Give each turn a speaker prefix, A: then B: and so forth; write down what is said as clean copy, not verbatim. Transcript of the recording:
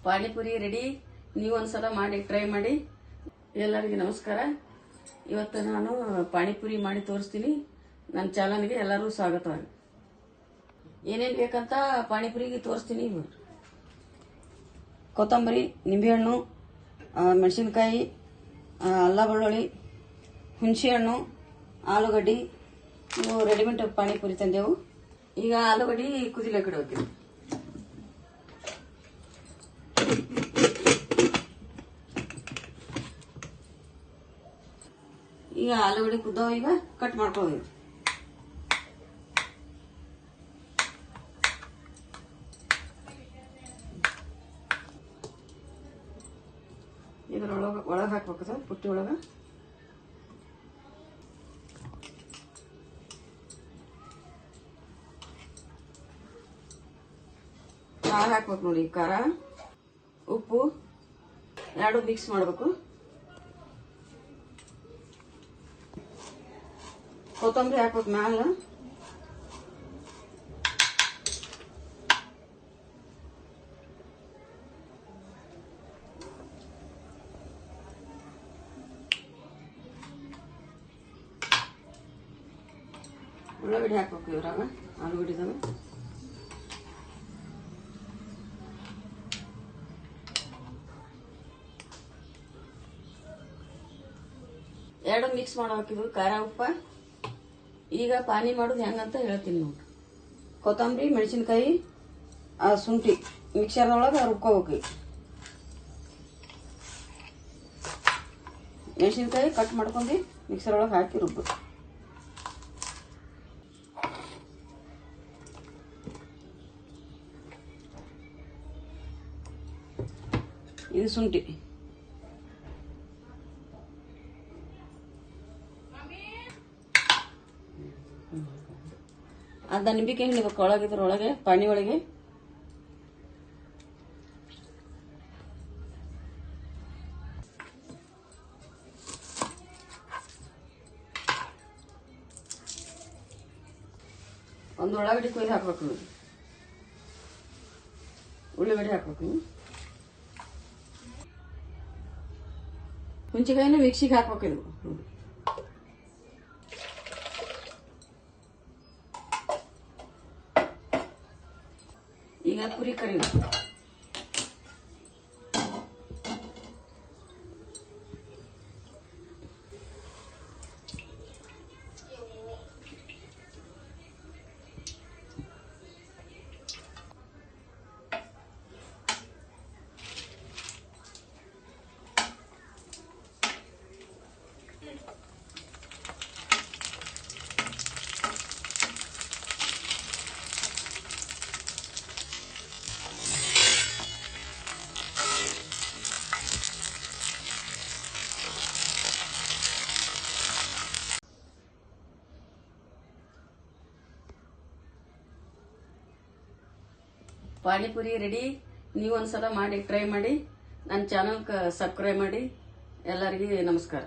A: Panipuri ready. ನೀವು ಒಂದ್ಸಲ ಮಾಡಿ ಟ್ರೈ ಮಾಡಿ. ಎಲ್ಲರಿಗೂ ನಮಸ್ಕಾರ. ಇವತ್ತು ನಾನು ಪಾನಿಪುರಿ ಮಾಡಿ ತೋರಿಸ್ತೀನಿ. ನನ್ನ ಚಾನಲ್ಗೆ ಎಲ್ಲರೂ ಸ್ವಾಗತ. ಏನೇನು ಬೇಕಂತ ಪಾನಿಪುರಿಗೆ ತೋರಿಸ್ತೀನಿ. ಕೊತ್ತಂಬರಿ, ನಿಂಬೆಹಣ್ಣು, ಮೆಣಸಿನಕಾಯಿ, ಅಲ್ಲ ಬೆಳ್ಳುಳ್ಳಿ, ಹುಣಸೆಹಣ್ಣು, ಆಲೂಗಡ್ಡಿ. ಇವು ರೆಡಿಮೇಡ್ ಪಾನಿಪುರಿ ತಂದೆವು. ಈಗ ಆಲೂಗಡ್ಡಿ ಕುದಿಲಿಕ್ಕೆ ಇಡಬೇಕು. ಈಗ ಆಲೂಗಡ್ಡೆ ಕುದ್ದಾವ. ಈಗ ಕಟ್ ಮಾಡ್ಕೋಬೇಕು. ಒಳಗೆ ಹಾಕ್ಬೇಕು ಪುಟ್ಟಿ ಒಳಗೆ. ಖಾರ ಹಾಕ್ಬೇಕು ನೋಡಿ. ಖಾರ, ಉಪ್ಪು ಎರಡು ಮಿಕ್ಸ್ ಮಾಡಬೇಕು. ಕೊತ್ತಂಬರಿ ಹಾಕ್ಬೇಕು ಮ್ಯಾಲ. ಉಳ್ಳಾಗಡ್ಡಿ ಹಾಕ್ಬೇಕು ಇದ್ರಾಗ, ಆಲೂಗಡ್ಡಿದಾಗ. ಎರಡು ಮಿಕ್ಸ್ ಮಾಡಬೇಕಿದು ಖಾರ ಉಪ್ಪ. ಈಗ ಪಾನಿ ಮಾಡೋದು ಹೆಂಗಂತ ಹೇಳ್ತೀನಿ ನೋಡಿ. ಕೊತ್ತಂಬರಿ, ಮೆಣಸಿನ್ಕಾಯಿ, ಶುಂಠಿ ಮಿಕ್ಸರ್ದೊಳಗೆ ರುಬ್ಕೋಬೇಕು. ಮೆಣಸಿನ್ಕಾಯಿ ಕಟ್ ಮಾಡ್ಕೊಂಡು ಮಿಕ್ಸರ್ ಒಳಗೆ ಹಾಕಿ ರುಬ್ಬೇಕು. ಇದು ಶುಂಠಿ. ಅರ್ಧ ನಿಂಬಿಕಾಯಿ ಹಿಂಡಬೇಕು ಒಳಗೆ ಪಾನಿ ಒಳಗೆ. ಒಂದು ಉಳ್ಳಾಗಡ್ಡಿ ಕೊಯ್ದು ಹಾಕ್ಬೇಕು. ಉಳ್ಳಾಗಡ್ಡಿ ಹಾಕ್ಬೇಕು. ಹುಂಚಿಕಾಯಿನ ಮಿಕ್ಸಿಗೆ ಹಾಕ್ಬೇಕು. ಇದು ಈಗ ಪುರಿ ಕರಿಬೇಕು. ಪಾನಿಪುರಿ ರೆಡಿ. ನೀವು ಒಂದ್ಸಲ ಮಾಡಿ ಟ್ರೈ ಮಾಡಿ. ನನ್ನ ಚಾನಲ್ಗೆ ಸಬ್ಸ್ಕ್ರೈಬ್ ಮಾಡಿ. ಎಲ್ಲರಿಗೂ ನಮಸ್ಕಾರ.